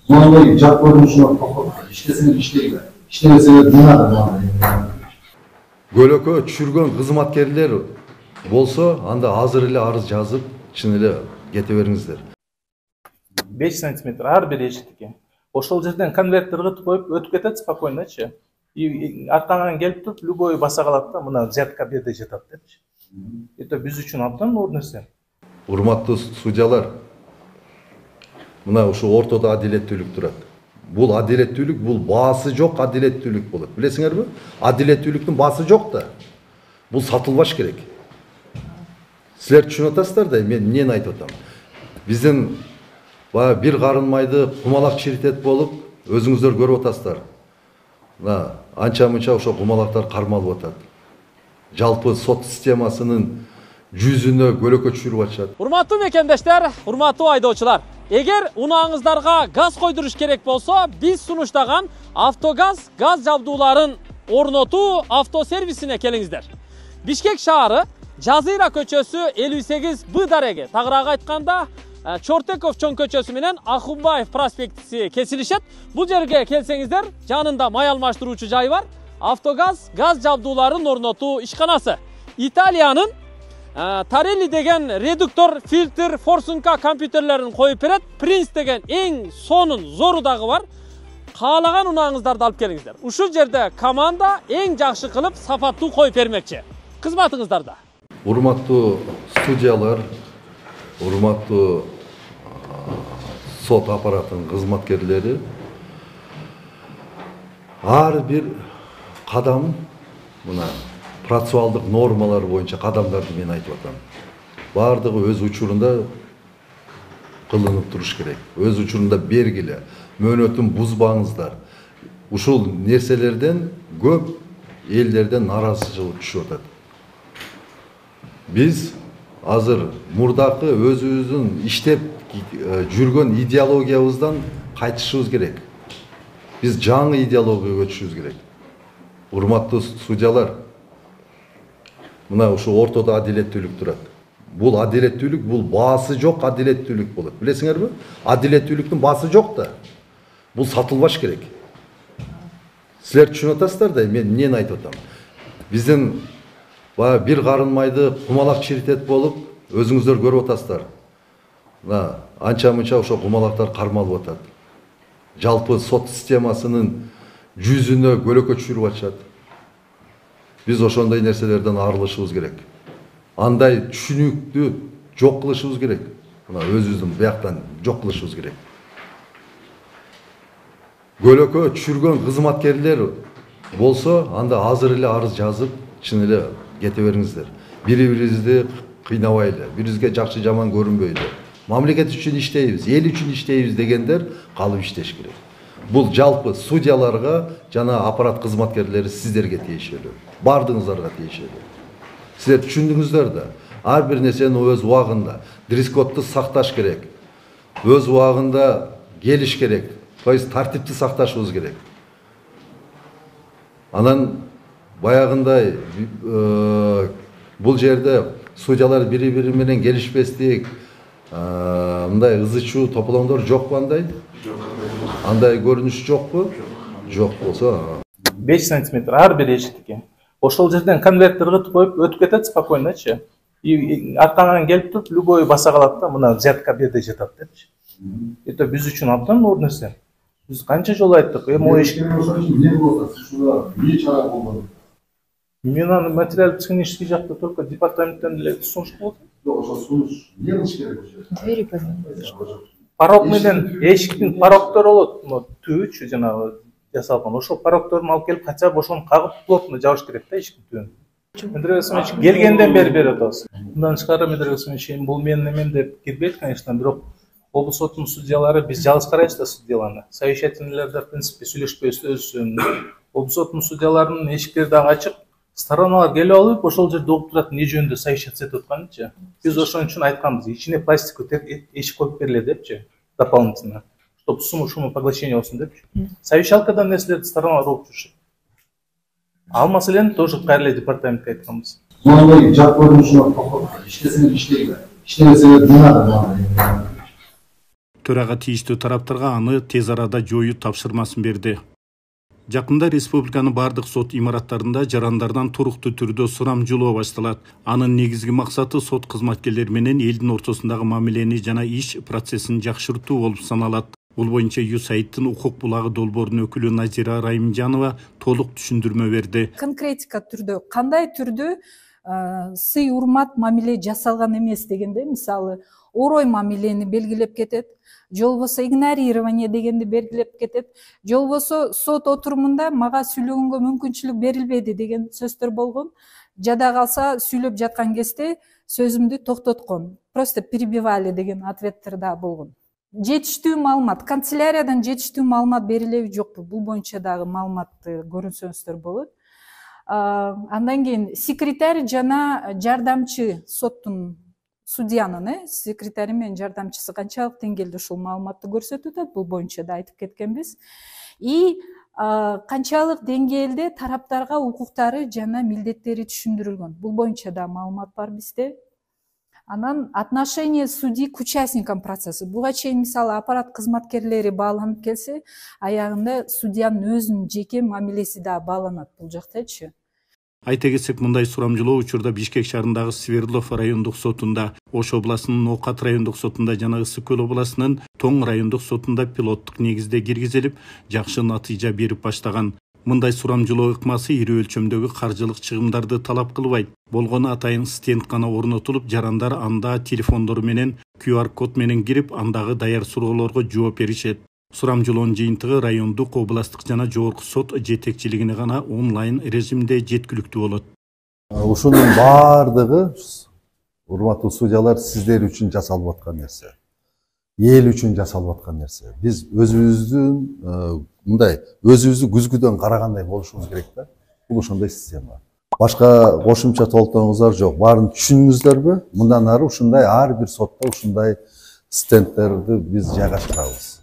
Mınдай жат көрүнүшүнө иштесеңер иштейли, иштебесеңер жумады. Көлөкө түшүргөн кызматкерлер болсо, анда азыр эле арыз жазып, чын эле кете бериңиздер. 5 сантиметр ар бир эшиктики. Ошол жерден конвертер кылып коюп өтүп кетет спокойночу. Аркаңан келип туруп любой баса калат да, мына взятка берде жатат депчи. Это биз үчүн абдан оор нерсе. Урматтуу судьялар, мына ушу ортодо адилеттүүлүк турат. Бул адилеттүүлүк, бул баасы жок адилеттүүлүк болот. Билесиңерби? Адилеттүүлүктүн баасы жок да. Бул сатылбаш керек. Силер түшүнүп атасыздар да, мен эмнени айтып атам. Биздин бир карын майды кумалак чиритет болуп, өзүңүздөр көрүп атасыздар. Анча-мынча ошо кумалактар кармалып атат. Жалпы сот системасынын жүзүнө көлөкө түшүрүп атышат. Урматтуу мекендештер, урматтуу айдоочулар. Эгер унааңыздарга газ койдуруш керек болсо, биз сунуштаган Автогаз газ жабдууларын орнотуу автосервисине келиңиздер. Бишкек шаары, Жазыра көчөсү 58Б дареги. Тагыраак айтканда, Чортеков чоң көчөсү менен Ахунбаев проспектиси кесилишет. Бул жерге келсеңиздер, жанында май алмаштыруучу жай бар. Автогаз газ жабдууларын орнотуу ишканасы. Италиянын Тарелли деген редуктор, фильтр, форсунка компьютерлерин коюп берет. Принц деген эң сонун зору дагы бар. Каалаган унааңыздарды алып келиңиздер. Ушул жерде команда эң жакшы кылып сапаттуу коюп бермекчи. Кызматыңыздарда. Урматтуу судьялар, урматтуу сот аппаратынын кызматкерлери, ар бир кадам мына процессуалдык нормалар боюнча кадамдарды мен айтып атам. Бардыгы өз учурунда кылынып туруш керек. Өз учурунда бергиле, мөөнөтүн бузбаңыздар. Ушул нерселерден көп элдерден наразычылык түшүп атат. Биз азыр мурдакы өзүбүздүн иштеп жүргөн идеологиябыздан кайтышыбыз керек. Биз жаңы идеологияга көчүшүбүз керек. Урматтуу судьялар, мына ушу ортодо адилеттүүлүк турат. Бул адилеттүүлүк, бул баасы жок адилеттүүлүк болот. Билесиңерби? Адилеттүүлүктүн баасы жок да. Бул сатылбаш керек. Силер түшүнүп атасыздар да, мен эмнени айтып атам. Биздин бир карын майды кумалак чиритет болуп, өзүңүздөр көрүп атасыздар. Анча-мынча ошо кумалактар кармалып атат. Жалпы сот системасынын жүзүнө көлөкө түшүрүп атышат. Биз ошондой нерселерден арылышыбыз керек. Андай түшүнүктү жок кылышыбыз керек. Мына өзүбүздүн бияктан жок кылышыбыз керек. Көлөкө түшүргөн кызматкерлер болсо, анда азыр эле арыз жазып, чын эле кете бериңиздер. Бири-бирибизди кыйнабайлы, бирибизге жакшы жаман көрүнбөйлү. Мамлекет үчүн иштейбиз, эл үчүн иштейбиз дегендер калып иштеш керек. Бул жалпы судьяларга жана аппарат кызматкерлери сиздерге тиешелүү. Бардыгыңыздарга тиешелүү. Силер түшүндүңүздөр да. Ар бир нерсени өз убагында, дресс-кодду сакташ керек. Өз убагында келиш керек. То есть тартипти сакташыбыз керек. Анан баягындай бул жерде судьялар бири-бири менен келишпестик, мындай ызы-чуу тополоңдор жокпу андай? Андай көрүнүш жокпу? Жок болсо 5 сантиметр ар бир эшиктики. Ошол жерден конвертер кылып коюп өтүп кетет спокойночу. Аркаңан келип туруп любой баса калат да, мына взятка берде жатат депчи. Это биз үчүн абдан оор нерсе. Биз канча жолу айттык, эми эшик Не болсо, шуга эмне чара болду? Мен аны материалдык технический жакта только департаменттен эле сунуш болду. Жок, ошо сунуш. Эмне кылыш керек ошо? Двери поменять. Порог менен эшиктин порогтору болот, түбүчү жанагы жасалган. Ошол порогторун алып келип, хотя бы ошону кагып плотно жабыш керек да эшиктин түбүн. Медребек Асманович келгенден бери берип атабыз. Мындан тышкары Медребек Асманович бул менин эмем деп кирбейт, конечно, бирок облус сотунун судьялары биз жалгыз карайбыз да судьяларны. Совещательныйларда в принципе сүйлөшпөйбүз өзү. Облус сотунун судьяларынын эшиктери дагы ачык. Стороналар келип алып, ошол жерде угуп турат, эмне жөнүндө совещаться этип атканычы. Биз ошон үчүн айтканбыз, ичине пластиктүү эшик коюп бериле депчи, дополнительно, чтобы шумопоглощение болсун депчи. Совещалкадан нерселерди стороналар угуп жүрүшөт. Ал маселени тоже кайра департаментке айтканбыз. Мындай жат көрүнүшүнө иштесеңер иштейли, иштебесеңер жумады. Төрага тийиштүү тараптарга аны тез арада жоюу тапшырмасын берди. Жакында республиканын бардык сот имараттарында жарандардан туруктуу түрдө сурамжылоо башталат. Анын негизги максаты сот кызматкерлери менен элдин ортосундагы мамилени жана иш процессин жакшыртуу болуп саналат. Бул боюнча USAID-тин укук булагы долбоорунун өкүлү Назира Райымжанова толук түшүндүрмө берди. Конкретика түрдө кандай түрдө сый урмат мамиле жасалган эмес дегенде, мисалы орой мамилени белгилеп кетет, же болбосо игнорирование дегенди белгилеп кетет, же болбосо сот отурумунда мага сүйлөгөнгө мүмкүнчүлүк берилбеди деген сөздөр болгон. Жада калса сүйлөп жаткан кезде сөзүмдү токтоткон, просто перебивали деген ответтер да болгон. Жетиштүү маалымат, канцеляриядан жетиштүү маалымат берилеби жокпу? Бул боюнча дагы маалыматты көрүнсөңүздөр болот. Андан кийин секретарь жана жардамчы соттун судьянын секретари менен жардамчысы канчалык деңгээлде ушул маалыматты көрсөтүп атат, бул боюнча да айтып кеткенбиз. И канчалык деңгээлде тараптарга укуктары жана милдеттери түшүндүрүлгөн, бул боюнча да маалымат бар бизде. Анан отношение судьи к участникам процесса. Буга чейин мисалы аппарат кызматкерлери бааланып келсе, аягында судьянын өзүнүн жеке мамилеси да бааланат бул жактачы. Айта кетсек, мындай сурамжылоо учурда Бишкек шаарындагы Свердлов райондук сотунда, Ош областынын Ноокат райондук сотунда жана Ысык Көл областынын Тоң райондук сотунда пилоттук негизде киргизилип, жакшы натыйжа берип баштаган. Мындай сурамжылоо ыкмасы ири өлчөмдөгү каржылык чыгымдарды талап кылбайт. Болгону атайын стенд гана орнотулуп, жарандар анда телефондору менен QR код менен кирип, андагы даяр суроолорго жооп беришет. Сурамжылоонун жыйынтыгы райондук, областык жана жогорку сот жетекчилигине гана онлайн режимде жеткиликтүү болот. Ушунун бардыгы, урматтуу судьялар, сиздер үчүн жасалып аткан нерсе. Эл үчүн жасалып аткан нерсе. Биз өзүбүздүн мындай өзүбүздү күзгүдөн карагандай болушубуз керек да. Бул ошондой система. Башка кошумча толтуруңуздар жок. Баарын түшүндүңүздөрбү? Мындан ары ушундай ар бир сотто ушундай стендтерди биз жайгаштырабыз.